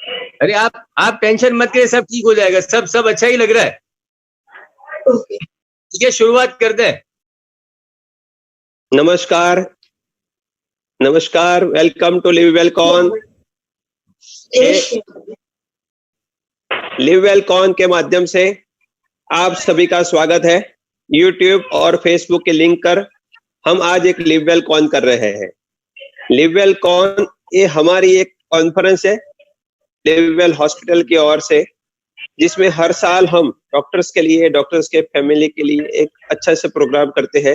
अरे आप टेंशन मत करिए, सब ठीक हो जाएगा। सब अच्छा ही लग रहा है। ओके ठीक है, शुरुआत करते हैं। नमस्कार, नमस्कार। Welcome to live well con. Live well con के माध्यम से आप सभी का स्वागत है। YouTube और Facebook के लिंक कर हम आज एक लिव वेल कॉन कर रहे हैं। लिव वेल कॉन ये हमारी एक कॉन्फ्रेंस है लिव वेल हॉस्पिटल की ओर से, जिसमें हर साल हम डॉक्टर्स के लिए, डॉक्टर्स के फैमिली के लिए एक अच्छा से प्रोग्राम करते हैं।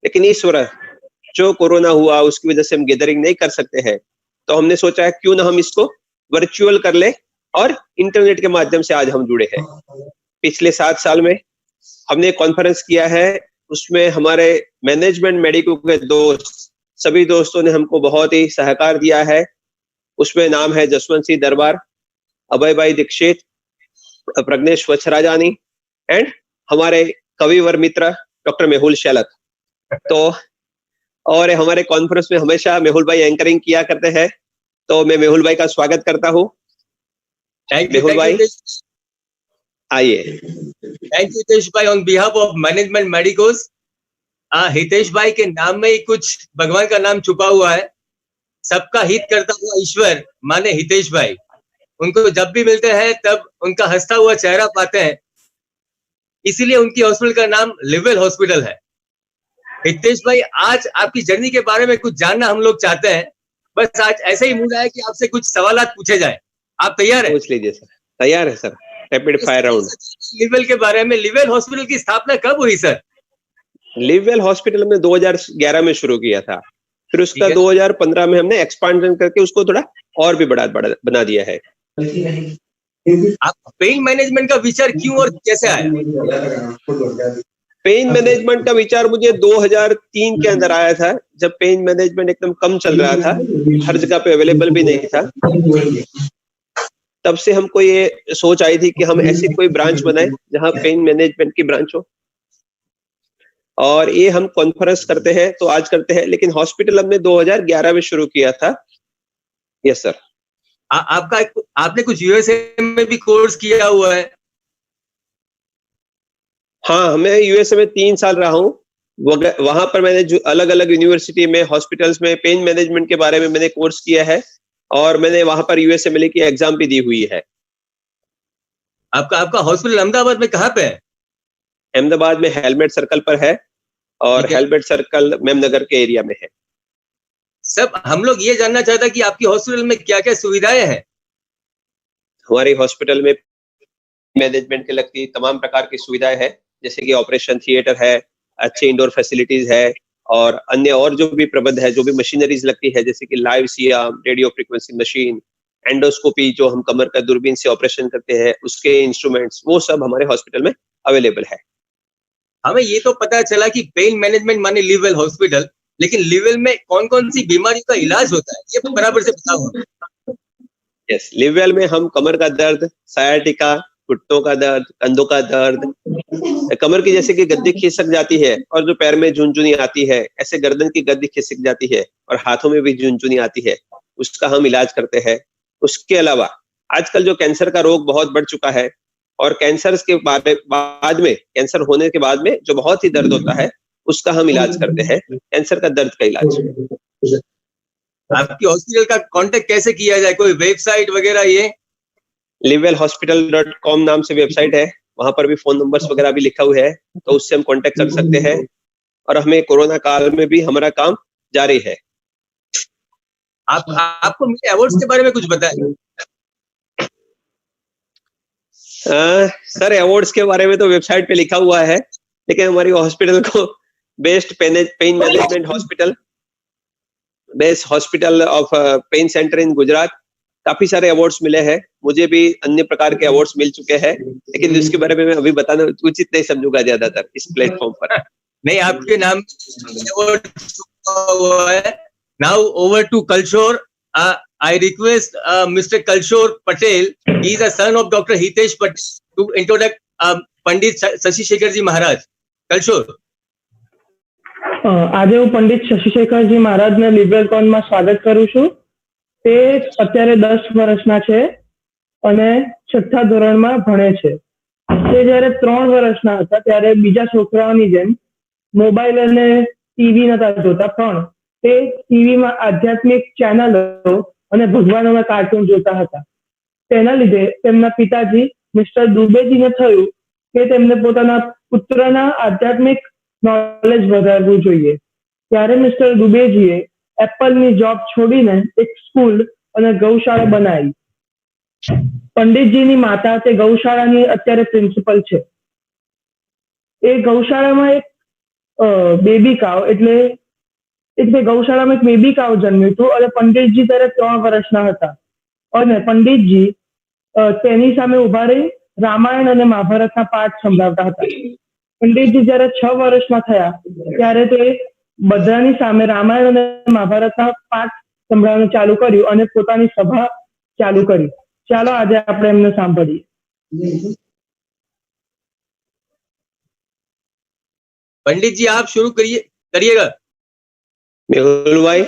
लेकिन इस बार जो कोरोना हुआ उसकी वजह से हम गैदरिंग नहीं कर सकते हैं, तो हमने सोचा है क्यों ना हम इसको वर्चुअल कर ले, और इंटरनेट के माध्यम से आज हम जुड़े हैं। पिछले 7 साल में हमने कॉन्फ्रेंस किया है, उसमें हमारे मैनेजमेंट मेडिको के दोस्त, सभी दोस्तों ने हमको बहुत ही सहकार दिया है। उसमें नाम है जसवंत सिंह दरबार, अभय भाई दीक्षित, प्रज्ञेश वच्छराजानी एंड हमारे कविवर मित्र डॉक्टर मेहुल शैलक। तो और हमारे कॉन्फ्रेंस में हमेशा मेहुल भाई एंकरिंग किया करते हैं, तो मैं मेहुल भाई का स्वागत करता हूँ। मेहुल भाई आइए। थैंक यू हितेश भाई, on behalf of management medicos. Hitesh भाई के नाम में ही कुछ भगवान का नाम छुपा हुआ है। सबका हित करता हुआ ईश्वर माने हितेश भाई, उनको जब भी मिलते हैं तब उनका हंसता हुआ चेहरा पाते हैं, इसीलिए उनकी हॉस्पिटल का नाम लिववेल हॉस्पिटल है। हितेश भाई, आज आपकी जर्नी के बारे में कुछ जानना हम लोग चाहते हैं। बस आज ऐसे ही मूड आया कि आपसे कुछ सवालात पूछे जाए। आप तैयार हैं? पूछ लीजिए सर। तैयार है सर, रैपिड फायर राउंड। लिववेल के बारे में, लिववेल हॉस्पिटल की स्थापना कब हुई सर? लिववेल हॉस्पिटल में 2011 में शुरू किया था, फिर उसका 2015 में हमने एक्सपांशन करके उसको थोड़ा और भी बना दिया है। आप पेन मैनेजमेंट का विचार क्यों और कैसे आया? पेन मैनेजमेंट का विचार मुझे 2003 के अंदर आया था, जब पेन मैनेजमेंट एकदम कम चल रहा था, हर जगह पे अवेलेबल भी नहीं था। तब से हमको ये सोच आई थी कि हम ऐसी कोई ब्रांच बनाए जहां पेन मैनेजमेंट की ब्रांच हो, और ये हम कॉन्फ्रेंस करते हैं तो आज करते हैं, लेकिन हॉस्पिटल हमने 2011 में शुरू किया था। Yes sir. आपने कुछ यूएसए में भी कोर्स किया हुआ है? हाँ, मैं यूएसए में 3 साल रहा हूँ। वहां पर मैंने जो अलग अलग यूनिवर्सिटी में, हॉस्पिटल्स में पेन मैनेजमेंट के बारे में मैंने कोर्स किया है, और मैंने वहां पर यूएसए में की एग्जाम भी दी हुई है। आपका हॉस्पिटल अहमदाबाद में कहाँ पे है? अहमदाबाद में हेलमेट सर्कल पर है, और हेलमेट सर्कल मेमनगर के एरिया में है। सब हम लोग ये जानना चाहते हैं कि आपकी हॉस्पिटल में क्या क्या सुविधाएं हैं? हमारे हॉस्पिटल में मैनेजमेंट के लगती तमाम प्रकार की सुविधाएं हैं, जैसे कि ऑपरेशन थिएटर है, अच्छे इंडोर फैसिलिटीज है, और अन्य और जो भी प्रबंध है, जो भी मशीनरीज लगती है, जैसे कि live CR, radio frequency machine, endoscopy जो हम कमर का दूरबीन से ऑपरेशन करते हैं, उसके इंस्ट्रूमेंट्स, वो सब हमारे हॉस्पिटल में अवेलेबल है। हमें ये तो पता चला कि पेन मैनेजमेंट माने लिववेल हॉस्पिटल, लेकिन लिववेल में कौन कौन सी बीमारी का इलाज होता है, ये बराबर से बताओ। यस, लिववेल में हम कमर का दर्द, सायाटिका, घुटनों का दर्द, कंधों का दर्द, कमर की जैसे कि गद्दी खिसक जाती है, और जो पैर में झुनझुनी आती है, ऐसे गर्दन की गद्दी खिसक जाती है, और हाथों में भी झुनझुनी आती है, उसका हम इलाज करते हैं। उसके अलावा आजकल जो कैंसर का रोग बहुत बढ़ चुका है, और कैंसर के बाद में, कैंसर होने के बाद में जो बहुत ही दर्द होता है, उसका हम इलाज करते हैं, कैंसर का दर्द का इलाज। आपकी हॉस्पिटल का कांटेक्ट कैसे किया जाए, कोई वेबसाइट वगैरह? ये livevelhospital.com नाम से वेबसाइट है, वहां पर भी फोन नंबर्स वगैरह भी लिखा हुआ है, तो उससे हम कांटेक्ट कर सकते हैं। और हमें कोरोना काल में भी हमारा काम जारी है। आपको मिले अवार्ड्स के बारे में कुछ बताएं। सर, अवार्ड्स के बारे में तो वेबसाइट पे लिखा हुआ है, लेकिन हमारी हॉस्पिटल को best pain management hospital, best hospital of pain centre in Gujarat, काफी सारे अवार्ड्स मिले हैं। मुझे भी अन्य प्रकार के अवार्ड्स मिल चुके हैं, लेकिन इसके बारे में मैं अभी बताना उचित नहीं समझूंगा ज्यादातर इस प्लेटफॉर्म पर। नहीं, आपके नाम अवार्ड हुआ है। नाउ ओवर टू कलशोर। I request Mr. Kalshore Patel, he is a son of Dr. Hitesh Patel, to introduce Pandit Shashi Shekhar ji Maharaj. Kalshore. આજે હું પંડિત શશિશેખરજી મહારાજને લિબરલ કોનમાં સ્વાગત કરું છું. તે અત્યારે 10 વર્ષના છે અને 6થા ધોરણમાં ભણે છે. તે જ્યારે 3 વર્ષના હતા ત્યારે બીજા છોકરાઓની જેમ મોબાઈલ અને ટીવી નતા જોતા, પણ તે ટીવીમાં આધ્યાત્મિક ચેનલો અને ભગવાનોના કાર્ટૂન જોતા હતા. તેના લીધે તેમના પિતાજી મિસ્ટર દુબેજીને થયું કે તેમને પોતાના પુત્રના આધ્યાત્મિક નોલેજ વધારવું જોઈએ. ત્યારે મિસ્ટર દુબેજીએ એપલની જોબ છોડીને એક સ્કૂલ અને ગૌશાળા બનાવી. પંડિતજીની માતા તે ગૌશાળાની અત્યારે પ્રિન્સિપલ છે. એ ગૌશાળામાં એક બેબી કાવ એટલે ગૌશાળામાં એક બેબી કાવ જન્મ્યું હતું અને પંડિતજી ત્યારે 3 વર્ષના હતા અને પંડિતજી તેની સામે ઉભા રહી રામાયણ અને મહાભારતના પાઠ સંભળાવતા હતા. પંડિતજી જ્યારે 6 વર્ષના થયા ત્યારે તે બધાની સામે રામાયણ અને મહાભારતના પાઠ સંભળાવવાનું ચાલુ કર્યું અને પોતાની સભા ચાલુ કરી. ચાલો આજે આપણે એમને સાંભળીએ. पंडित जी आप शुरू करिएगा. मेहुल भाई.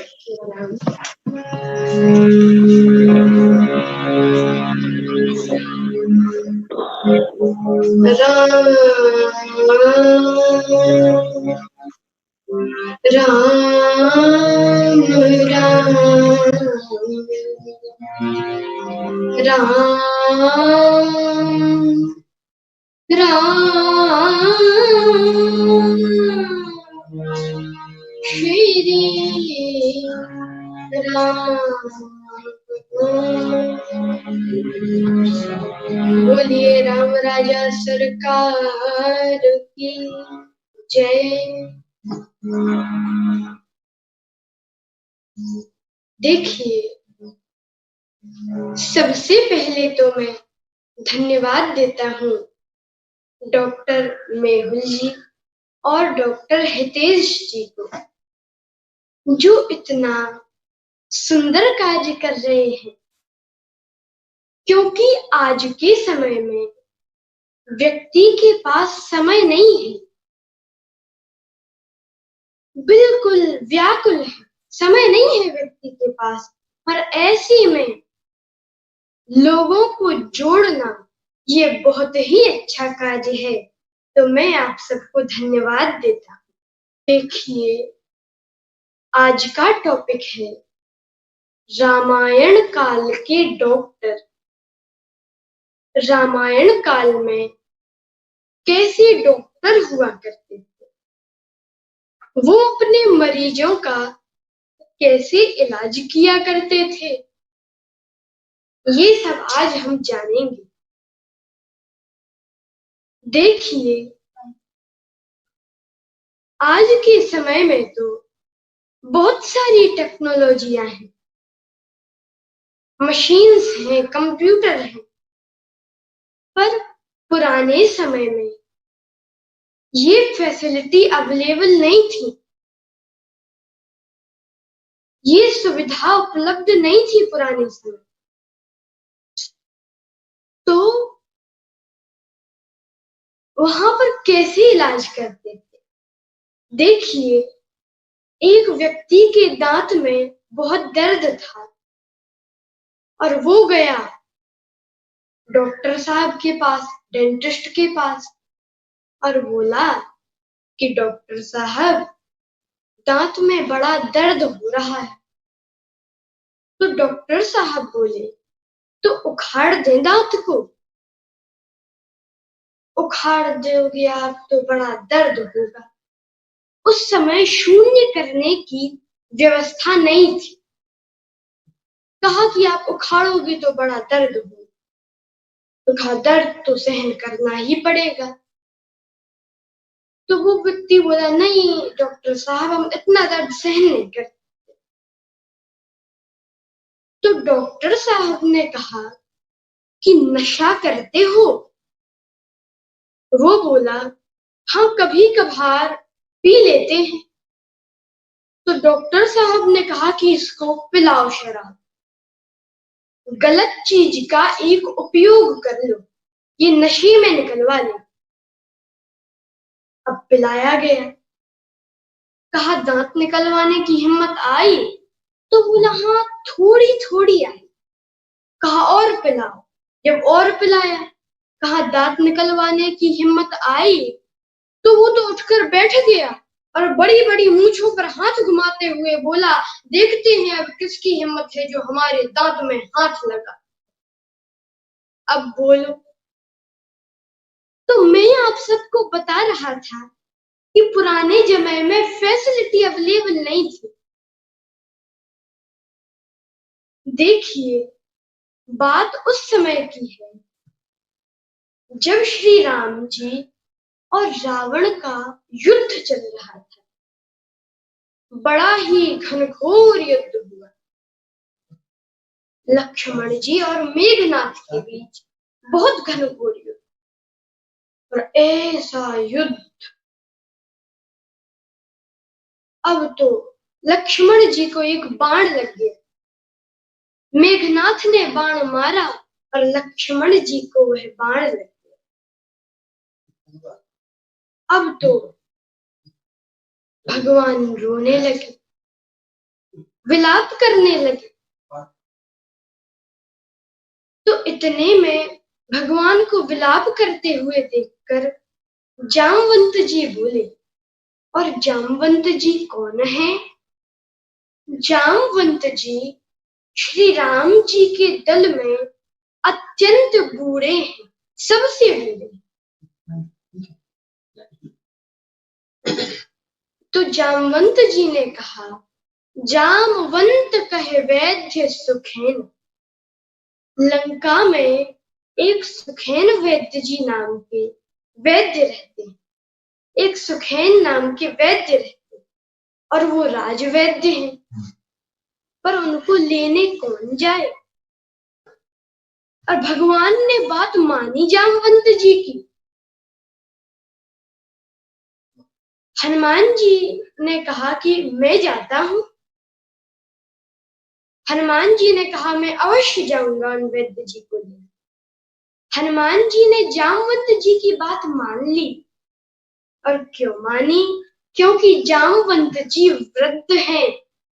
राम राम राम श्री राम. बोलिए राम राजा सरकार की जय. देखिए, सबसे पहले तो मैं धन्यवाद देता हूँ डॉक्टर मेहुल जी और डॉक्टर हितेश जी को, जो इतना सुंदर कार्य कर रहे हैं. क्योंकि आज के समय में व्यक्ति के पास समय नहीं है, बिल्कुल व्याकुल है, समय नहीं है व्यक्ति के पास. और ऐसे में लोगों को जोड़ना ये बहुत ही अच्छा कार्य है. तो मैं आप सबको धन्यवाद देता हूँ. देखिए, आज का टॉपिक है रामायण काल के डॉक्टर. रामायण काल में कैसे डॉक्टर हुआ करते थे, वो अपने मरीजों का कैसे इलाज किया करते थे, ये सब आज हम जानेंगे. देखिए, आज के समय में तो बहुत सारी टेक्नोलॉजियां हैं, मशीन्स हैं, कंप्यूटर हैं, पर पुराने समय में ये फैसिलिटी अवेलेबल नहीं थी, ये सुविधा उपलब्ध नहीं थी पुराने समय. तो वहां पर कैसे इलाज करते थे? देखिए, एक व्यक्ति के दांत में बहुत दर्द था और वो गया डॉक्टर साहब के पास, डेंटिस्ट के पास, और बोला कि डॉक्टर साहब दांत में बड़ा दर्द हो रहा है. तो डॉक्टर साहब बोले तो उखाड़ दें दांत को. उखाड़ दोगे आप तो बड़ा दर्द होगा. उस समय शून्य करने की व्यवस्था नहीं थी. कहा कि आप उखाड़ोगे तो बड़ा दर्द होगा. तो कहा दर्द तो सहन करना ही पड़ेगा. तो वो व्यक्ति बोला नहीं डॉक्टर साहब, हम इतना दर्द सहन नहीं करते. तो डॉक्टर साहब ने कहा कि नशा करते हो? वो बोला हाँ, कभी कभार पी लेते हैं. तो डॉक्टर साहब ने कहा कि इसको पिलाओ शराब, गलत चीज का एक उपयोग कर लो, ये नशे में निकलवा ले. अब पिलाया गया. कहा दांत निकलवाने की हिम्मत आई? तो बोला हाँ, थोड़ी थोड़ी आई. कहा और पिलाओ. जब और पिलाया, कहा दांत निकलवाने की हिम्मत आई तो वो तो उठकर बैठ गया और बड़ी बड़ी मूंछों पर हाथ घुमाते हुए बोला, देखते हैं अब किसकी हिम्मत है जो हमारे दांत में हाथ लगा। अब बोलो। तो मैं आप सबको बता रहा था कि पुराने जमाने में फैसिलिटी अवेलेबल नहीं थी। देखिए, बात उस समय की है जब श्री राम जी और रावण का युद्ध चल रहा था। बड़ा ही घनघोर युद्ध हुआ। लक्ष्मण जी और मेघनाथ के बीच बहुत घनघोर युद्ध, और ऐसा युद्ध। अब तो लक्ष्मण जी को एक बाण लग गया। मेघनाथ ने बाण मारा और लक्ष्मण जी को वह बाण लग गया। अब तो भगवान रोने लगे, विलाप करने लगे। तो इतने में भगवान को विलाप करते हुए देखकर जामवंत जी बोले। और जामवंत जी कौन है? जामवंत जी श्री राम जी के दल में अत्यंत बूढ़े हैं, सबसे बूढ़े। तो जामवंत जी ने कहा, जामवंत कहे वैद्य सुखेन। लंका में एक सुखेन वैद्य जी नाम के वैद्य रहते हैं। एक सुखेन नाम के वैद्य रहते हैं और वो राजवैद्य हैं, पर उनको लेने कौन जाए? और भगवान ने बात मानी जामवंत जी की। हनुमान जी ने कहा कि मैं जाता हूं। हनुमान जी ने कहा, मैं अवश्य जाऊंगा उन वैद्य जी को लेने। हनुमान जी ने जामवंत जी की बात मान ली। और क्यों मानी? क्योंकि जामवंत जी वृद्ध हैं,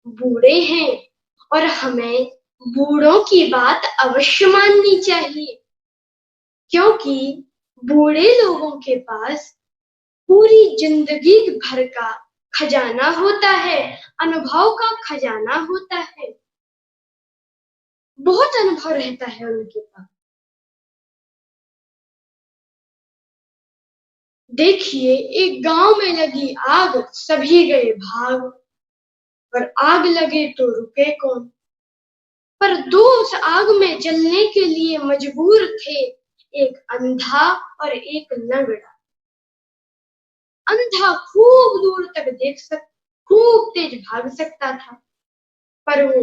बूढ़े हैं, और हमें बूढ़ों की बात अवश्य माननी चाहिए। क्योंकि बूढ़े लोगों के पास पूरी जिंदगी भर का खजाना होता है, अनुभव का खजाना होता है, बहुत अनुभव रहता है उनके पास। देखिए, एक गांव में लगी आग, सभी गए भाग, और आग लगे तो रुके कौन? पर दो उस आग में जलने के लिए मजबूर थे, एक अंधा और एक लंगड़ा। अंधा खूब दूर तक देख सकता, खूब तेज भाग सकता था, पर वो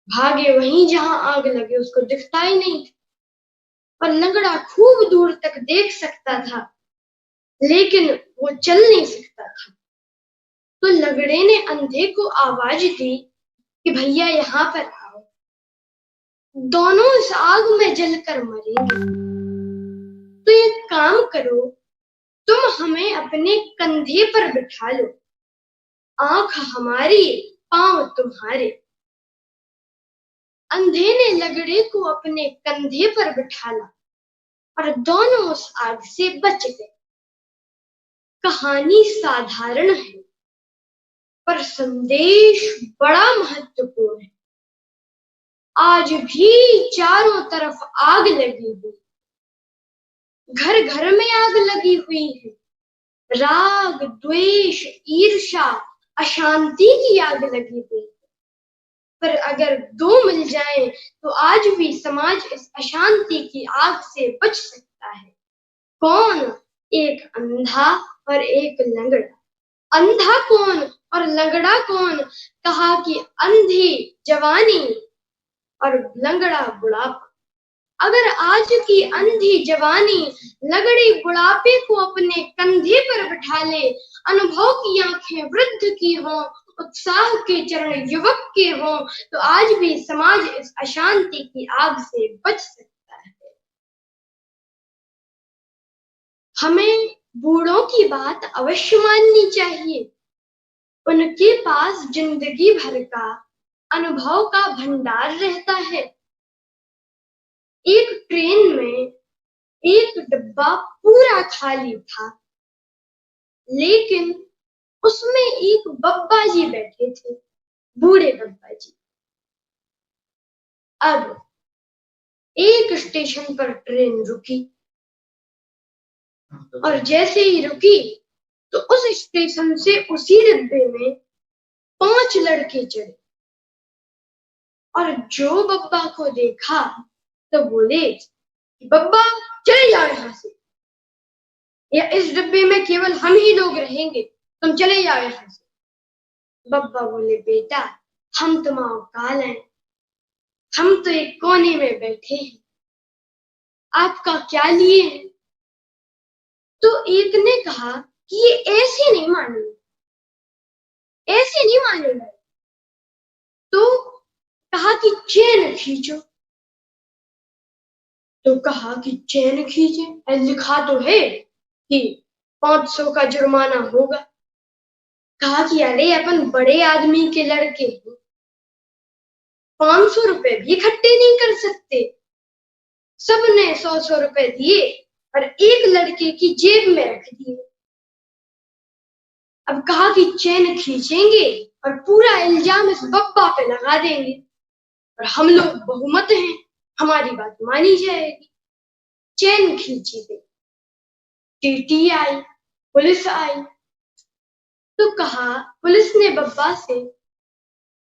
भागे वहीं जहां आग लगे, उसको दिखता ही नहीं था। और लंगड़ा खूब दूर तक देख सकता था, लेकिन वो चल नहीं सकता था। तो लंगड़े ने अंधे को आवाज दी कि भैया यहाँ पर आओ, दोनों इस आग में जलकर मरेंगे। तो एक काम करो, तुम हमें अपने कंधे पर बिठा लो, आंख हमारी, पांव तुम्हारे। अंधे ने लगड़े को अपने कंधे पर बिठाला और दोनों उस आग से बच गए। कहानी साधारण है, पर संदेश बड़ा महत्वपूर्ण है। आज भी चारों तरफ आग लगी हुई, घर घर में आग लगी हुई है। राग, द्वेष, ईर्ष्या, अशांति की आग लगी हुई है। पर अगर दो मिल जाएं तो आज भी समाज इस अशांति की आग से बच सकता है। कौन? एक अंधा और एक लंगड़ा। अंधा कौन और लंगड़ा कौन? कहा कि अंधी जवानी और लंगड़ा बुढ़ापा। अगर आज की अंधी जवानी लगड़ी बुढ़ापे को अपने कंधे पर बिठा ले, अनुभव की आंखें वृद्ध की हों, उत्साह के चरण युवक के हों, तो आज भी समाज इस अशांति की आग से बच सकता है। हमें बूढ़ों की बात अवश्य माननी चाहिए। उनके पास जिंदगी भर का अनुभव का भंडार रहता है। एक ट्रेन में डब्बा पूरा खाली था, लेकिन उसमें एक बब्बा जी बैठे थे, बूढ़े बब्बा जी। अब एक स्टेशन पर ट्रेन रुकी और जैसे ही रुकी तो उस स्टेशन से उसी डिब्बे में 5 लड़के चढ़े और जो बब्बा को देखा तो बोले, बब्बा चले जाओ यहाँ से, या इस डिब्बे में केवल हम ही लोग रहेंगे, तुम चले जाओ यहाँ से। बब्बा बोले, बेटा हम तुम्हारा काल हैं, हम तो एक कोने में बैठे हैं, आपका क्या लिए है? तो एक ने कहा कि ये ऐसे नहीं मानेंगे, ऐसे नहीं मानेंगे। तो कहा कि चैन खींचो। तो कहा कि चैन खींचे, लिखा तो है कि 500 का जुर्माना होगा। कहा कि अरे अपन बड़े आदमी के लड़के हैं, 500 रुपए भी इकट्ठे नहीं कर सकते। सबने 100-100 रुपए दिए और एक लड़के की जेब में रख दिए। अब कहा कि चैन खींचेंगे और पूरा इल्जाम इस बब्बा पे लगा देंगे और हम लोग बहुमत हैं, हमारी बात मानी जाएगी। चैन खींची गई, टीटी आई, पुलिस आई। तो कहा पुलिस ने बब्बा से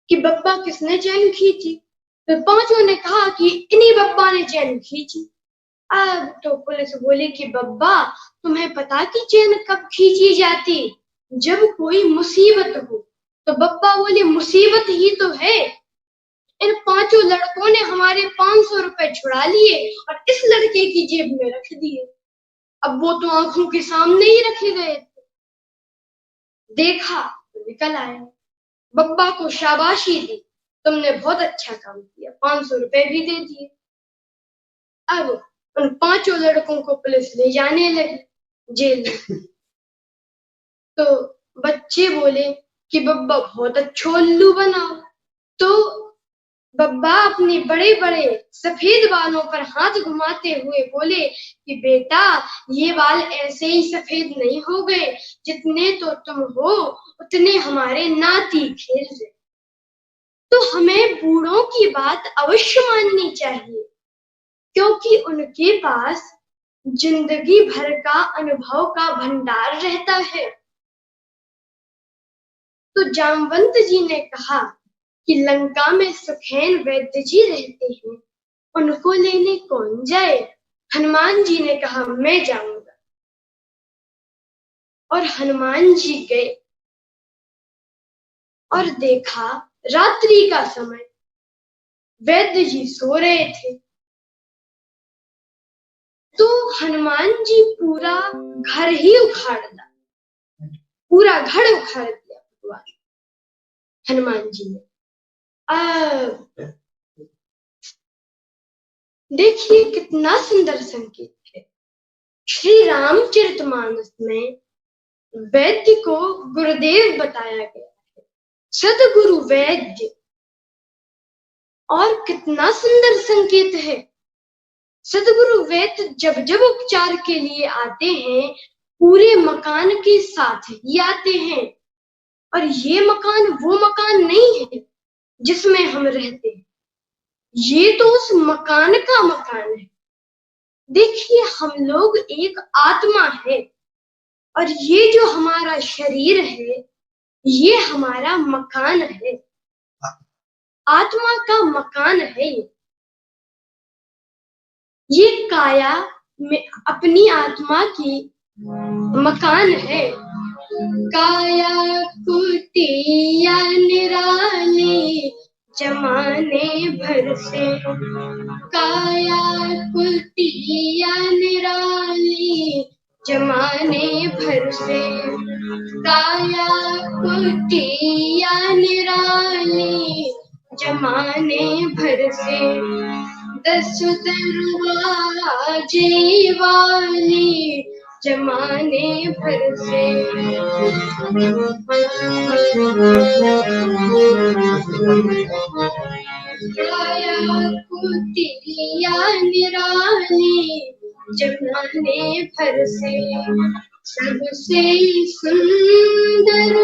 कि बब्बा किसने चैन खींची? तो 5 ने कहा कि इन्हीं बब्बा ने चैन खींची। अब तो पुलिस बोली कि बब्बा तुम्हें पता कि चैन कब खींची जाती? जब कोई मुसीबत हो। तो बब्बा बोले, मुसीबत ही तो है, इन 5 लड़कों ने हमारे 500 रुपए छुड़ा लिए और इस लड़के की जेब में रख दिए। अब वो तो आंखों के सामने ही रखे गए थे। देखा तो निकल आया। बब्बा को शाबाशी दी, तुमने बहुत अच्छा काम किया, 500 रुपए भी दे दिए। अब उन 5 लड़कों को पुलिस ले जाने लगी जेल में। तो बच्चे बोले कि बब्बा बहुत अच्छा उल्लू बनाओ। तो बब्बा अपने बड़े बड़े सफेद बालों पर हाथ घुमाते हुए बोले कि बेटा ये बाल ऐसे ही सफेद नहीं हो गए, जितने तो तुम हो उतने हमारे नाती खेल रहे। तो हमें बूढ़ों की बात अवश्य माननी चाहिए, क्योंकि उनके पास जिंदगी भर का अनुभव का भंडार रहता है। तो जामवंत जी ने कहा कि लंका में सुखैन वैद्य जी रहते हैं, उनको लेने कौन जाए? हनुमान जी ने कहा मैं जाऊंगा। और हनुमान जी गए और देखा रात्रि का समय, वैद्य जी सो रहे थे। तो हनुमान जी पूरा घर ही उखाड़ दिया, पूरा घर उखाड़ दिया भगवान हनुमान जी ने। देखिए कितना सुंदर संकेत है। श्री रामचरितमानस में वैद्य को गुरुदेव बताया गया है, सदगुरु वैद्य। और कितना सुंदर संकेत है। सदगुरु वैद्य जब जब उपचार के लिए आते हैं, पूरे मकान के साथ ही आते हैं। और ये मकान वो मकान नहीं है जिसमें हम रहते हैं, ये तो उस मकान का मकान है। देखिए हम लोग एक आत्मा है और ये जो हमारा शरीर है ये हमारा मकान है, आत्मा का मकान है। ये काया में अपनी आत्मा की मकान है। काया कुटिया निराली जमाने भर से, काया कुटिया निराली जमाने भर से, काया कुटिया निराली जमाने भर से, 10 दरवाजे वाली जमाने भर से। काया कुटिया निराली जमाने भर से सबसे सुंदर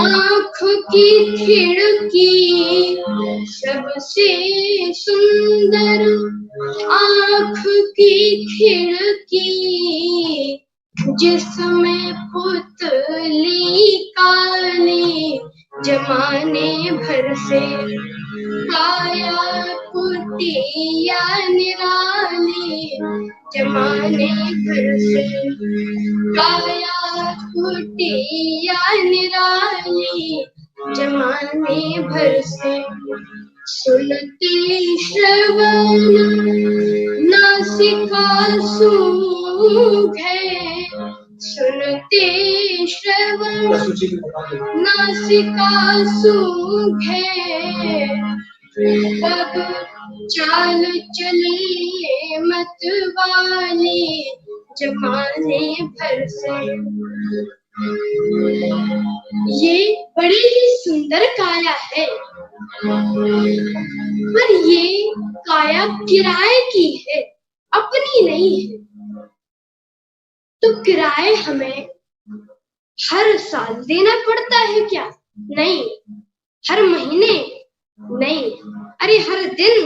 आँख की खिड़की, सबसे सुंदर आँख की खिड़की, जिसमें पुतली काली जमाने भर से, काया कुटिया निराली जमाने भर से, काया कुटिया निराली जमाने भर से। सुनते श्रवण नासिका सूंघे, सुनते श्रवण नासिका सूंघे, तब चाल चले मतवाली जमाने भर से। ये बड़ी ही सुंदर काया है, पर ये काया किराए की है, अपनी नहीं है। तो किराए हमें हर साल देना पड़ता है क्या? नहीं। हर महीने? नहीं। अरे हर दिन?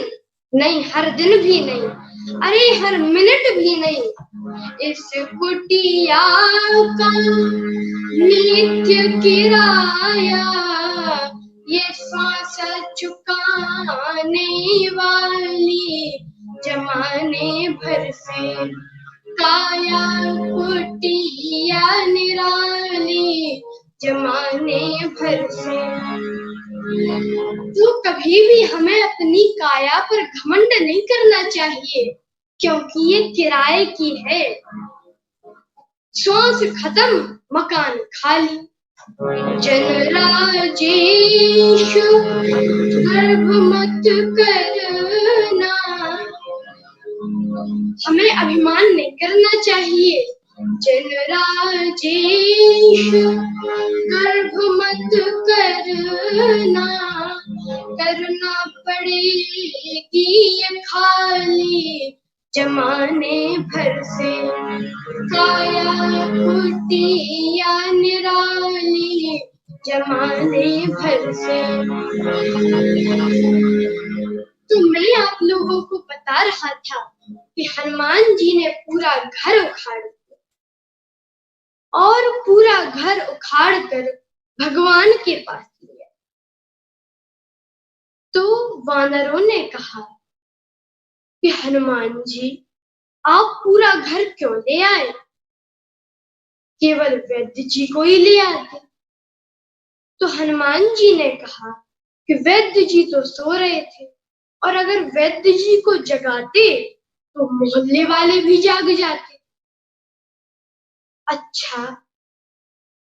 नहीं, हर दिन भी नहीं। अरे हर मिनट भी नहीं। इस कुटिया का नित्य किराया, ये सांस चुकाने वाली जमाने भर से, काया कुटिया निराली जमाने भर से। तो कभी भी हमें अपनी काया पर घमंड नहीं करना चाहिए, क्योंकि ये किराए की है। श्वास खत्म, मकान खाली। जनराजेश गर्भ मत करना, हमें अभिमान नहीं करना चाहिए। जनराजेश गर्भ मत करना, करना पड़ेगी ये खाली जमाने भर से, काया कुटिया निराली जमाने भर से। तो मैं आप लोगों को बता रहा था कि हनुमान जी ने पूरा घर उखाड़ दिया, और पूरा घर उखाड़ कर भगवान के पास लिया। तो वानरों ने कहा कि हनुमान जी, आप पूरा घर क्यों ले आए? केवल वैद्य जी को ही ले आते। तो हनुमान जी ने कहा कि वैद्य जी तो सो रहे थे, और अगर वैद्य जी को जगाते तो मोहल्ले वाले भी जाग जाते। अच्छा,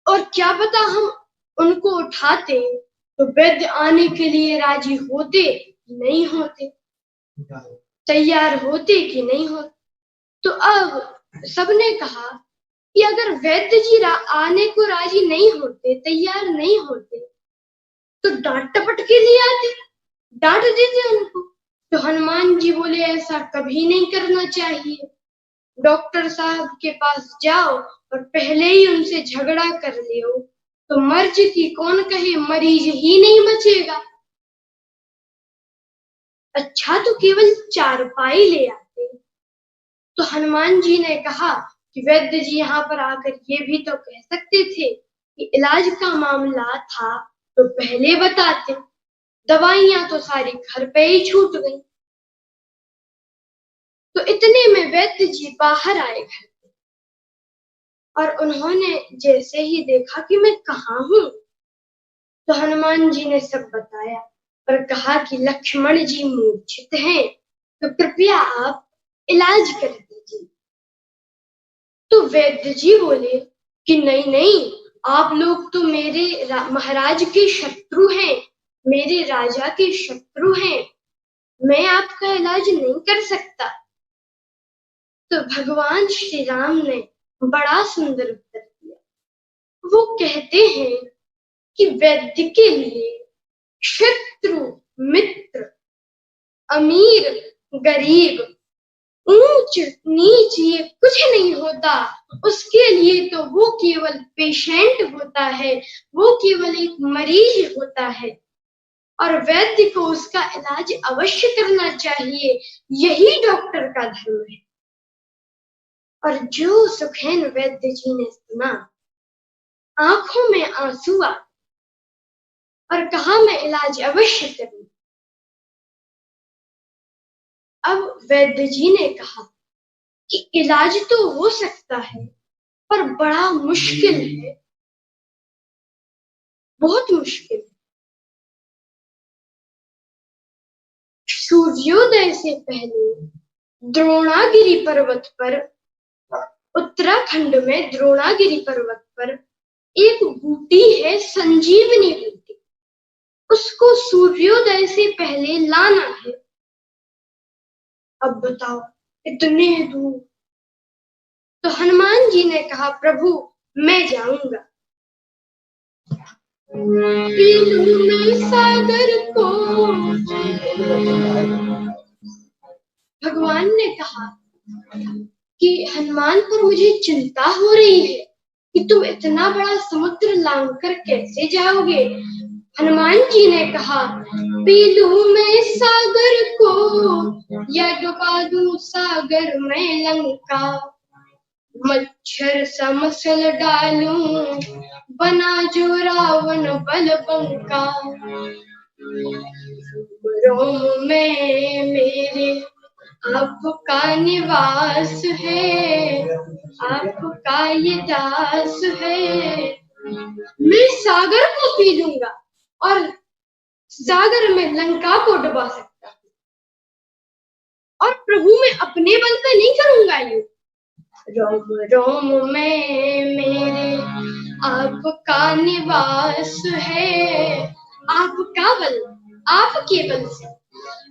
और क्या पता हम उनको उठाते तो वैद्य आने के लिए राजी होते कि नहीं होते, तैयार होते कि नहीं होते। तो अब सबने कहा कि अगर वैद्य जी आने को राजी नहीं होते, तैयार नहीं होते, तो डांट टपट के लिए आते, डांट देते उनको। तो हनुमान जी बोले, ऐसा कभी नहीं करना चाहिए। डॉक्टर साहब के पास जाओ और पहले ही उनसे झगड़ा कर लियो तो मर्ज की कौन कहे, मरीज ही नहीं बचेगा। अच्छा, तो केवल चारपाई ले आते। तो हनुमान जी ने कहा कि वैद्य जी यहाँ पर आकर ये भी तो कह सकते थे कि इलाज का मामला था तो पहले बताते, दवाइयां तो सारी घर पे ही छूट गई। तो इतने में वैद्य जी बाहर आए घर पे, और उन्होंने जैसे ही देखा कि मैं कहाँ हूँ, तो हनुमान जी ने सब बताया और कहा कि लक्ष्मण जी मूर्छित हैं, तो कृपया आप इलाज कर दीजिए। तो वैद्य जी बोले कि नहीं नहीं, आप लोग तो मेरे महाराज के शत्रु हैं, मेरे राजा के शत्रु हैं, मैं आपका इलाज नहीं कर सकता। तो भगवान श्री राम ने बड़ा सुंदर उत्तर दिया। वो कहते हैं कि वैद्य के लिए शत्रु, मित्र, अमीर, गरीब, ऊंच ऊंच नीच ये कुछ नहीं होता, उसके लिए तो वो केवल पेशेंट होता है, वो केवल एक मरीज होता है और वैद्य को उसका इलाज अवश्य करना चाहिए। यही डॉक्टर का धर्म है। और जो सुखैन वैद्य जी ने सुना, आंखों में आंसू आ और कहा मैं इलाज अवश्य करूंगा। अब वैद्य जी ने कहा कि इलाज तो हो सकता है पर बड़ा मुश्किल है, बहुत मुश्किल है। सूर्योदय से पहले द्रोणागिरी पर्वत पर, उत्तराखंड में द्रोणागिरी पर्वत पर एक बूटी है, संजीवनी बूटी। उसको सूर्योदय से पहले लाना है। अब बताओ इतने दूर। तो हनुमान जी ने कहा प्रभु मैं जाऊंगा। पीलू मैं सागर को, भगवान ने कहा कि हनुमान पर मुझे चिंता हो रही है कि तुम इतना बड़ा समुद्र लांघ कर कैसे जाओगे। हनुमान जी ने कहा पी लूं मैं सागर को या डुबा दूं सागर में लंका, मच्छर सा मसल डालूं बना जो रावण बलबंका। रोम में मेरे आपका निवास है, आपका ये दास है। मैं सागर को पी लूंगा और सागर में लंका को डुबा सकता हूँ। और प्रभु मैं अपने बल पे नहीं करूंगा ये। रोम रोम में मेरे आपका निवास है, आपका बल, आपके बल से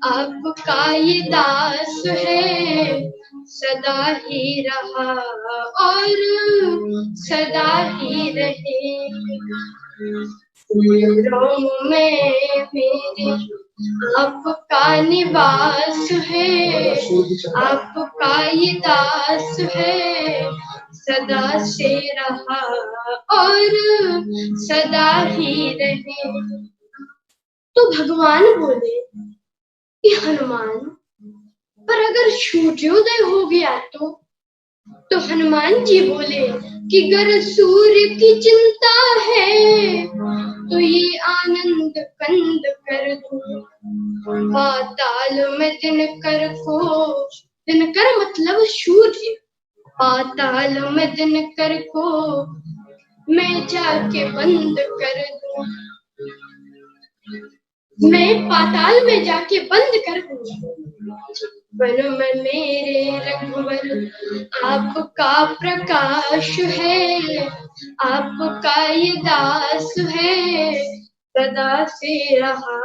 आपका ये दास है, सदा ही रहा और सदा ही रहेगा। रोम में मेरे आपका निवास है, आपका ये दास है, सदा से रहा और सदा ही रहे। तो भगवान बोले कि हनुमान पर अगर सूर्योदय हो गया तो हनुमान जी बोले कि अगर सूर्य की चिंता है तो ये आनंद कंद कर दूं, पाताल में दिनकर को, दिनकर मतलब सूर्य, पाताल में दिनकर को मैं जाके बंद कर दूं, मैं पाताल में जाके बंद कर दूं। वन में मेरे रघुवर आपका प्रकाश है, आपका ये दास है, सदा से रहा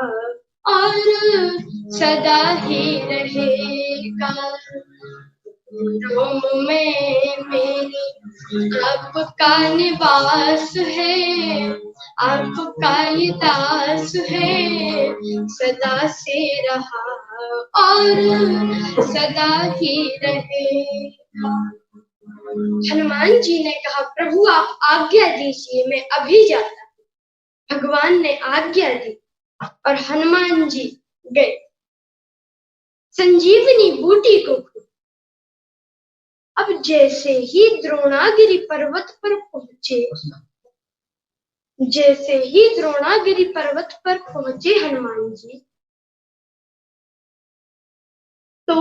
और सदा ही रहेगा। रोम में मेरे आपका निवास है, आपका ये दास है, सदा से रहा और सदा ही रहेगा। हनुमान जी ने कहा प्रभु आप आज्ञा दीजिए मैं अभी जाता हूँ। भगवान ने आज्ञा दी और हनुमान जी गए संजीवनी बूटी को। अब जैसे ही द्रोणागिरी पर्वत पर पहुंचे, जैसे ही द्रोणागिरी पर्वत पर पहुंचे हनुमान जी, तो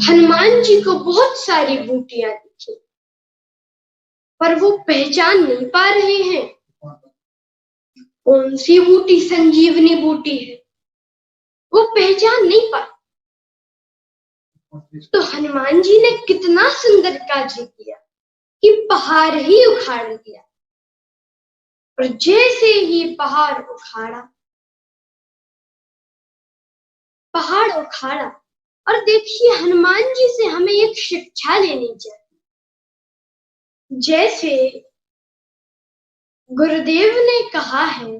हनुमान जी को बहुत सारी बूटियां दिखी पर वो पहचान नहीं पा रहे हैं कौन सी बूटी संजीवनी बूटी है, वो पहचान नहीं पा। तो हनुमान जी ने कितना सुंदर कार्य किया कि पहाड़ ही उखाड़ दिया। और जैसे ही पहाड़ उखाड़ा और देखिए हनुमान जी से हमें एक शिक्षा लेनी चाहिए। जैसे गुरुदेव ने कहा है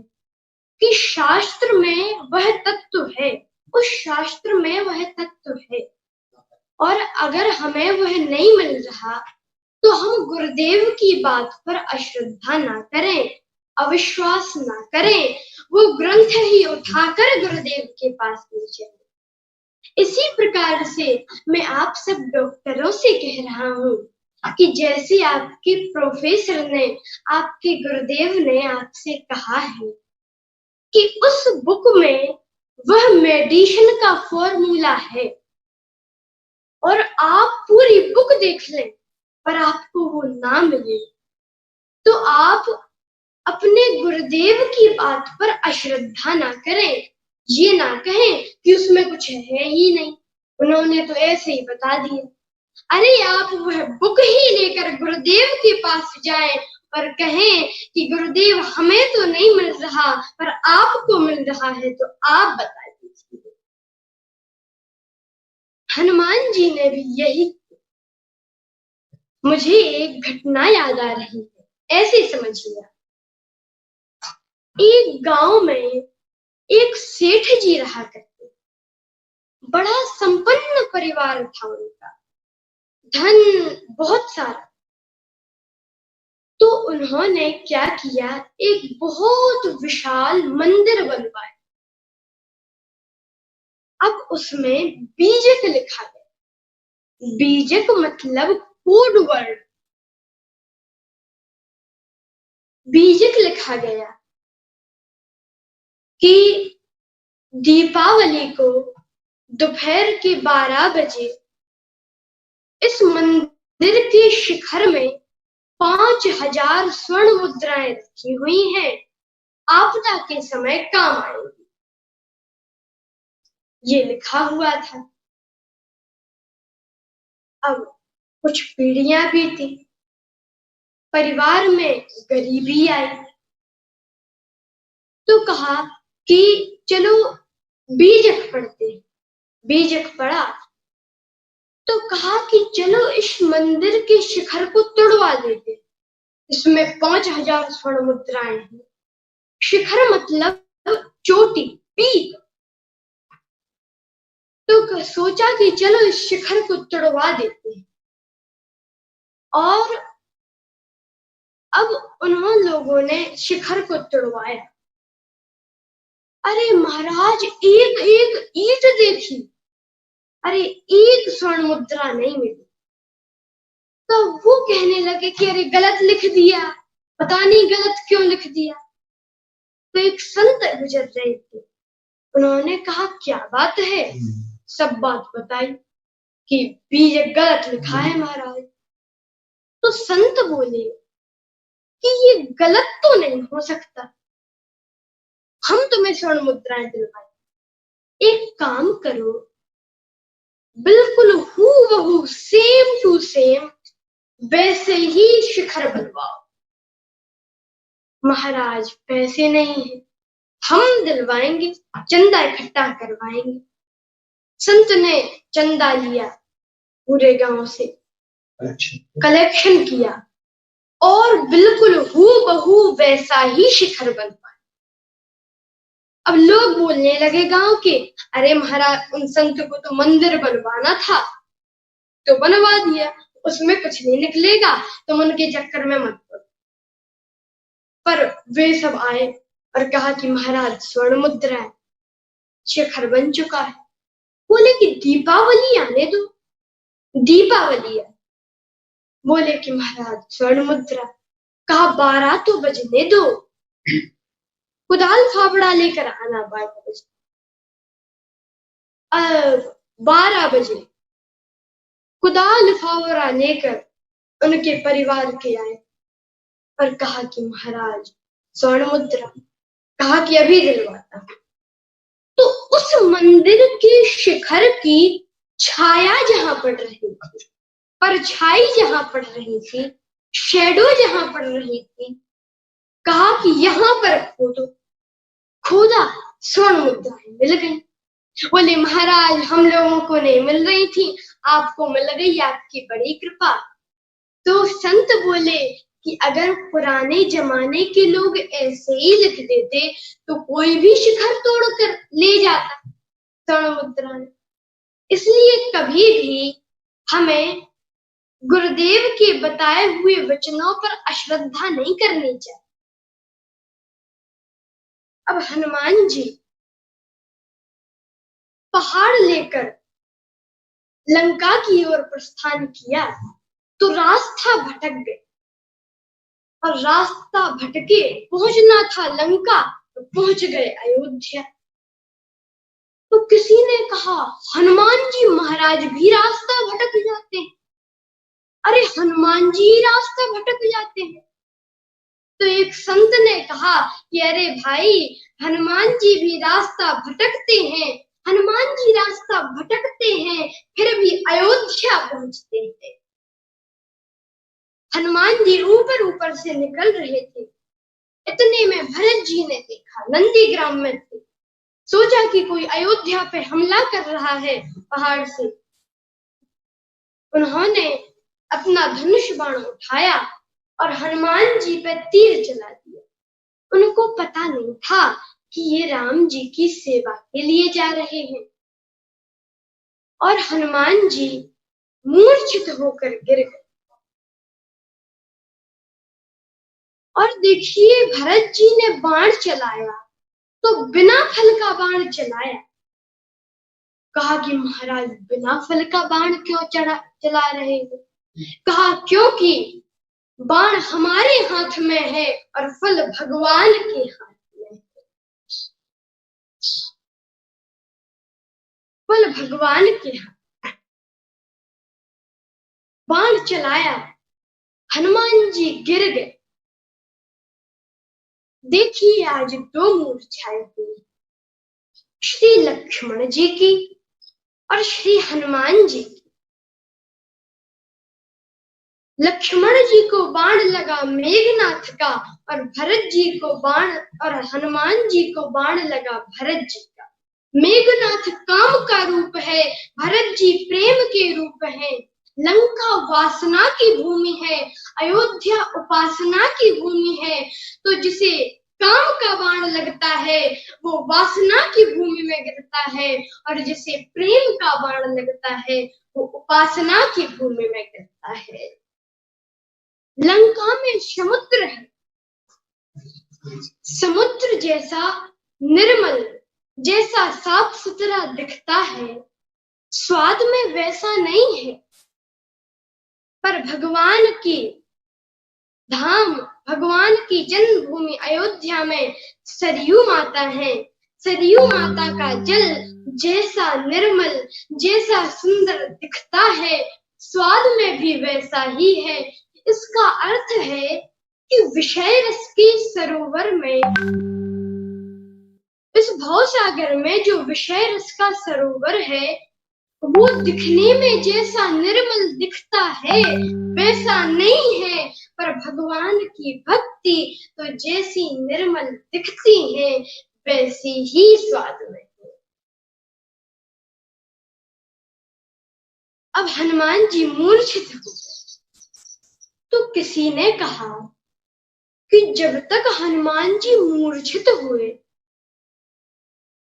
कि शास्त्र में वह तत्व है उस शास्त्र में वह तत्व है, और अगर हमें वह नहीं मिल रहा तो हम गुरुदेव की बात पर अश्रद्धा ना करें, अविश्वास ना करें, वो ग्रंथ ही उठाकर गुरुदेव के पास ले चलें। इसी प्रकार से मैं आप सब डॉक्टरों से कह रहा हूँ कि जैसे आपके प्रोफेसर ने, आपके गुरुदेव ने आपसे कहा है कि उस बुक में वह मेडिसिन का फॉर्मूला है और आप पूरी बुक देख लें पर आपको वो ना मिले, तो आप अपने गुरुदेव की बात पर अश्रद्धा ना करें। ये ना कहें कि उसमें कुछ है ही नहीं, उन्होंने तो ऐसे ही बता दिया। अरे आप वह बुक ही लेकर गुरुदेव के पास जाएं और कहें कि गुरुदेव हमें तो नहीं मिल रहा पर आपको मिल रहा है, तो आप बता दीजिए। हनुमान जी ने भी यही, मुझे एक घटना याद आ रही है, ऐसे समझिए। एक गांव में एक सेठ जी रहा करते, बड़ा संपन्न परिवार था उनका, धन बहुत सारा। तो उन्होंने क्या किया, एक बहुत विशाल मंदिर बनवाया। अब उसमें बीजक लिखा गया, बीजक मतलब कोड वर्ड, बीजक लिखा गया कि दीपावली को दोपहर के 12 बजे इस मंदिर के शिखर में 5000 स्वर्ण मुद्राएं रखी हुई हैं, आपदा के समय काम आएंगी। ये लिखा हुआ था। अब कुछ पीढ़ियां बीती, परिवार में गरीबी आई, तो कहा कि चलो बीजक पढ़ते। बीजक पढ़ा तो कहा कि चलो इस मंदिर के शिखर को तोड़वा देते, इसमें 5000 स्वर्ण मुद्राएं हैं। शिखर मतलब चोटी, पीक। तो सोचा कि चलो इस शिखर को तोड़वा देते हैं। और अब उन्होंने लोगों ने शिखर को तोड़वाया। अरे महाराज, एक एक ईंट देखी, अरे एक स्वर्ण मुद्रा नहीं मिली। तो वो कहने लगे कि अरे गलत लिख दिया, पता नहीं गलत क्यों लिख दिया। तो एक संत गुजर रहे थे, उन्होंने कहा क्या बात है, सब बात बताई कि बीज गलत लिखा है महाराज। तो संत बोले कि ये गलत तो नहीं हो सकता, हम तुम्हें स्वर्ण मुद्राएं दिलवाएं। एक काम करो, बिल्कुल हूबहू सेम टू सेम वैसे ही शिखर बनवाओ। महाराज पैसे नहीं है, हम दिलवाएंगे, चंदा इकट्ठा करवाएंगे। संत ने चंदा लिया, पूरे गांव से कलेक्शन किया और बिल्कुल हूबहू वैसा ही शिखर बनवाया। अब लोग बोलने लगे गांव के, अरे महाराज उन संत को तो मंदिर बनवाना था तो बनवा दिया, उसमें कुछ नहीं निकलेगा, तुम उनके चक्कर में मत पड़ो। पर वे सब आए और कहा कि महाराज स्वर्ण मुद्रा है, शिखर बन चुका है। बोले कि दीपावली आने दो, दीपावली है। बोले कि महाराज स्वर्ण मुद्रा, कहा 12 तो बजने दो, कुदाल फावड़ा लेकर आना 12 बजे। 12 बजे कुदाल फावड़ा लेकर उनके परिवार के आए और कहा कि महाराज स्वर्ण मुद्रा, कहा कि अभी दिलवाता। तो उस मंदिर के शिखर की छाया जहां पड़ रही थी, परछाई जहां पड़ रही थी, शेडो जहां पड़ रही थी, कहा कि यहां पर खोदो। खोदा, स्वर्ण मुद्राएं मिल गई। बोले महाराज हम लोगों को नहीं मिल रही थी, आपको मिल गई, आपकी बड़ी कृपा। तो संत बोले कि अगर पुराने जमाने के लोग ऐसे ही लिख देते तो कोई भी शिखर तोड़कर ले जाता, स्वर्ण मुद्राएं। इसलिए कभी भी हमें गुरुदेव के बताए हुए वचनों पर अश्रद्धा नहीं करनी चाहिए। अब हनुमान जी पहाड़ लेकर लंका की ओर प्रस्थान किया तो रास्ता भटक गए, और रास्ता भटके पहुंचना था लंका तो पहुंच गए अयोध्या। तो किसी ने कहा हनुमान जी महाराज भी रास्ता भटक जाते हैं। अरे हनुमान जी रास्ता भटक जाते हैं। तो एक संत ने कहा कि अरे भाई, हनुमान जी भी रास्ता भटकते हैं, हनुमान जी रास्ता भटकते हैं फिर भी अयोध्या पहुंचते हैं। हनुमान जी ऊपर ऊपर से निकल रहे थे, इतने में भरत जी ने देखा, नंदीग्राम में थे, सोचा कि कोई अयोध्या पे हमला कर रहा है पहाड़ से। उन्होंने अपना धनुष बाण उठाया और हनुमान जी पे तीर चला दिया। उनको पता नहीं था कि ये राम जी की सेवा के लिए जा रहे हैं, और हनुमान जी मूर्छित होकर गिर गए। और देखिए भरत जी ने बाण चलाया तो बिना फल का बाण चलाया। कहा कि महाराज बिना फल का बाण क्यों चला रहे हो? कहा क्योंकि बाण हमारे हाथ में है और फल भगवान के हाथ में है। फल भगवान के हाथ। बाण चलाया, हनुमान जी गिर गए। देखिए आज दो मूर्छाएं हुई, श्री लक्ष्मण जी की और श्री हनुमान जी की। लक्ष्मण जी को बाण लगा मेघनाथ का, और भरत जी को बाण, और हनुमान जी को बाण लगा भरत जी का। मेघनाथ काम का रूप है, भरत जी प्रेम के रूप है। लंका वासना की भूमि है, अयोध्या उपासना की भूमि है। तो जिसे काम का बाण लगता है वो वासना की भूमि में गिरता है, और जिसे प्रेम का बाण लगता है वो उपासना की भूमि में गिरता है। लंका में समुद्र है, समुद्र जैसा निर्मल, जैसा साफ सुथरा दिखता है, स्वाद में वैसा नहीं है। पर भगवान की धाम, भगवान की जन्मभूमि अयोध्या में सरयू माता है। सरयू माता का जल जैसा निर्मल, जैसा सुंदर दिखता है, स्वाद में भी वैसा ही है। इसका अर्थ है कि विषय रस के सरोवर में, इस भवसागर में जो विषय रस का सरोवर है वो दिखने में जैसा निर्मल दिखता है वैसा नहीं है। पर भगवान की भक्ति तो जैसी निर्मल दिखती है वैसी ही स्वाद में है। अब हनुमान जी मूर्छित हो गए तो किसी ने कहा कि जब तक हनुमान जी मूर्छित हुए,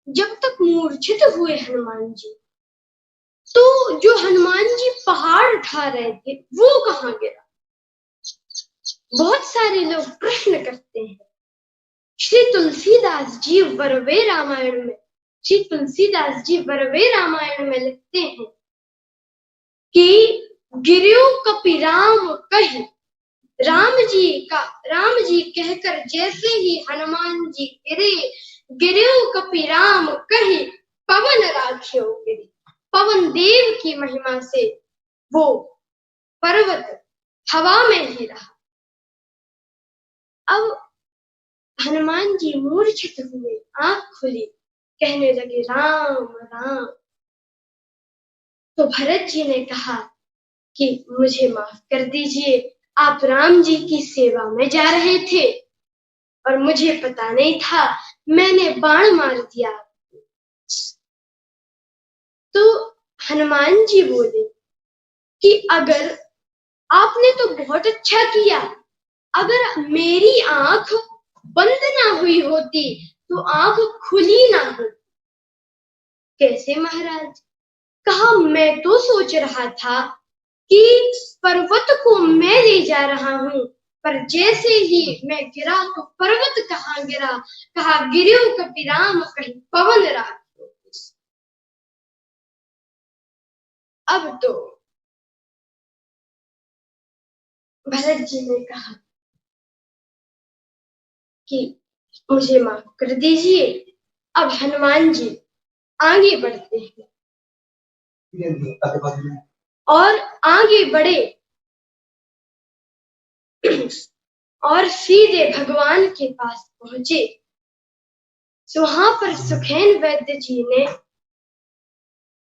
जब तक मूर्छित हुए हनुमान जी, तो जो हनुमान जी पहाड़ उठा रहे थे वो कहाँ गिरा? बहुत सारे लोग प्रश्न करते हैं। श्री तुलसीदास जी वरवे रामायण में, श्री तुलसीदास जी वरवे रामायण में लिखते हैं कि गिर्यो कपि राम कहि, राम जी कहकर जैसे ही हनुमान जी गिरे, गिर्यो कपि राम कहि पवन राखियो गिरि। पवन देव की महिमा से वो पर्वत हवा में ही रहा। अब हनुमान जी मूर्छित हुए, आंख खुली, कहने लगे राम राम। तो भरत जी ने कहा कि मुझे माफ कर दीजिए, आप राम जी की सेवा में जा रहे थे और मुझे पता नहीं था, मैंने बाण मार दिया। तो हनुमान जी बोले कि अगर आपने तो बहुत अच्छा किया, अगर मेरी आंख बंद ना हुई होती तो आंख खुली ना होती। कैसे महाराज? कहा, मैं तो सोच रहा था कि पर्वत को मैं ले जा रहा हूँ, पर जैसे ही मैं गिरा तो पर्वत कहाँ गिरा? कहा, गिर्यो कपिराम कहीं पवन राग। अब तो भरत जी ने कहा कि मुझे माफ कर दीजिए। अब हनुमान जी आगे बढ़ते हैं और आगे बढ़े और सीधे भगवान के पास पहुंचे। तो वहां पर सुखैन वैद्य जी ने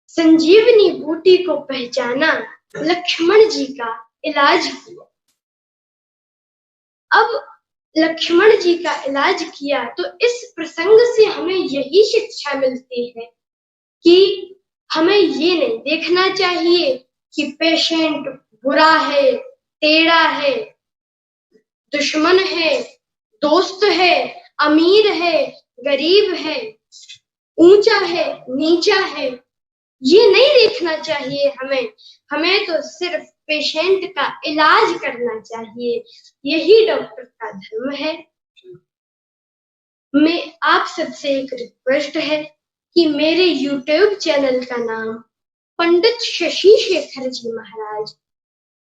संजीवनी बूटी को पहचाना, लक्ष्मण जी का इलाज किया। अब लक्ष्मण जी का इलाज किया तो इस प्रसंग से हमें यही शिक्षा मिलती है कि हमें ये नहीं देखना चाहिए कि पेशेंट बुरा है, टेढ़ा है, दुश्मन है, दोस्त है, अमीर है, गरीब है, ऊंचा है, नीचा है, ये नहीं देखना चाहिए हमें तो सिर्फ पेशेंट का इलाज करना चाहिए। यही डॉक्टर का धर्म है। मैं आप सबसे एक रिक्वेस्ट है कि मेरे YouTube चैनल का नाम पंडित शशि शेखर जी महाराज,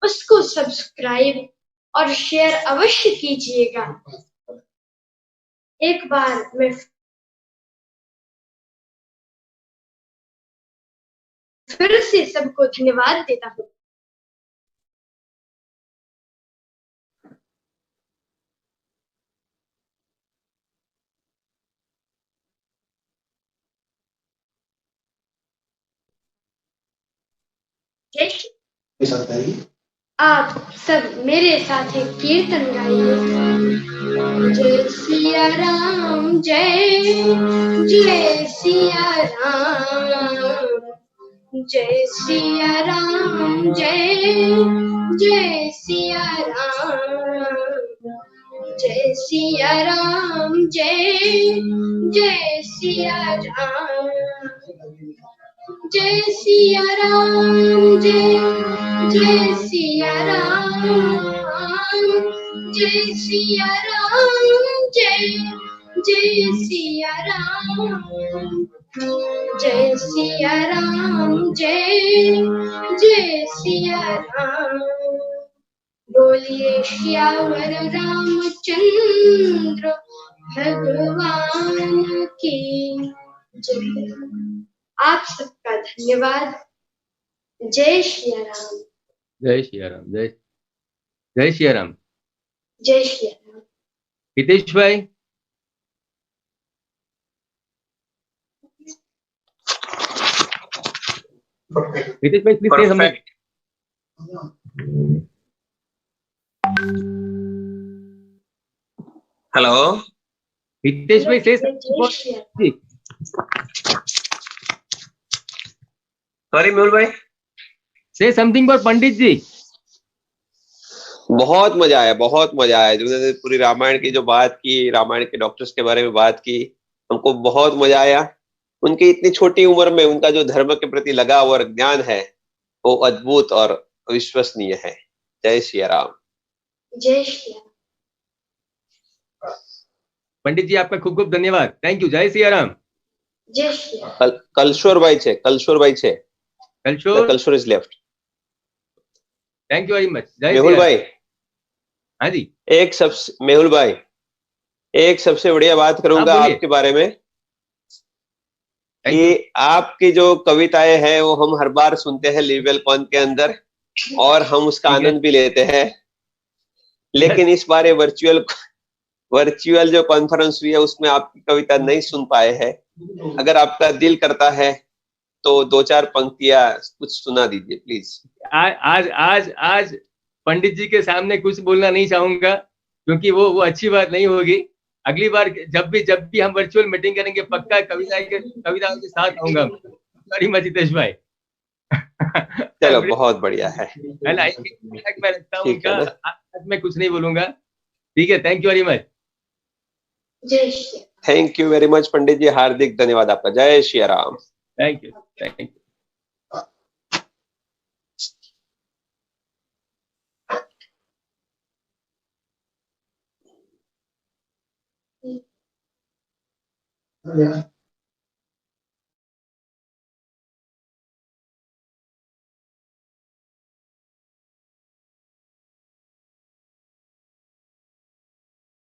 उसको सब्सक्राइब और शेयर अवश्य कीजिएगा। एक बार मैं फिर से सबको धन्यवाद देता हूँ। जय श्री। आप सब मेरे साथ एक कीर्तन गाइए। जय सिया राम, जय जय सिया राम, जय सिया राम, जय जय सिया राम, जय सिया राम, जय जय सिया राम, जय सिया राम, जय जय सिया राम, जय सिया राम, जय जय सिया राम, जय सिया राम, जय जय सिया राम। बोलिए श्यावर रामचंद्र भगवान की जय। आप सबका धन्यवाद। जय श्री राम। जय श्री राम। जय श्री राम। जय श्री राम। हितेश भाई, हितेश भाई प्लीज हमें हेलो हितेश भाई से सॉरी मेहुल भाई, से समथिंग फॉर पंडित जी। बहुत मजा आया, बहुत मजा आया। जिन्होंने पूरी रामायण की जो बात की, रामायण के डॉक्टर्स के बारे में बात की, हमको बहुत मजा आया। उनकी इतनी छोटी उम्र में उनका जो धर्म के प्रति लगाव और ज्ञान है वो अद्भुत और अविश्वसनीय है। जय श्री राम। जय श्री राम। पंडित जी आपका खूब खूब धन्यवाद। Thank you. जय श्री राम। जय श्री राम। कलशोर भाई छे, कलशोर भाई छे, कलशोर is left. Thank you very much. जय मेहुल भाई, हाँ जी, मेहुल भाई एक सबसे बढ़िया बात करूंगा आपके बारे में कि आपकी जो कविताएं हैं वो हम हर बार सुनते हैं लिवेल कॉन के अंदर और हम उसका आनंद भी लेते हैं, लेकिन इस बार वर्चुअल जो कॉन्फ्रेंस हुई है उसमें आपकी कविता नहीं सुन पाए हैं। अगर आपका दिल करता है तो दो चार पंक्तियां कुछ सुना दीजिए प्लीज। आज पंडित जी के सामने कुछ बोलना नहीं चाहूंगा क्योंकि वो अच्छी बात नहीं होगी। अगली बार जब भी हम वर्चुअल मीटिंग करेंगे पक्का कविताओं के साथ आऊंगा। सॉरी मच हितेश भाई। चलो बहुत बढ़िया है। मैं रखता हूँ उनका, आज मैं कुछ नहीं बोलूंगा। ठीक है, thank you very much. Thank you very much Pandit ji, हार्दिक धन्यवाद आपका। जय Shri Ram. Thank you, thank you. Yeah.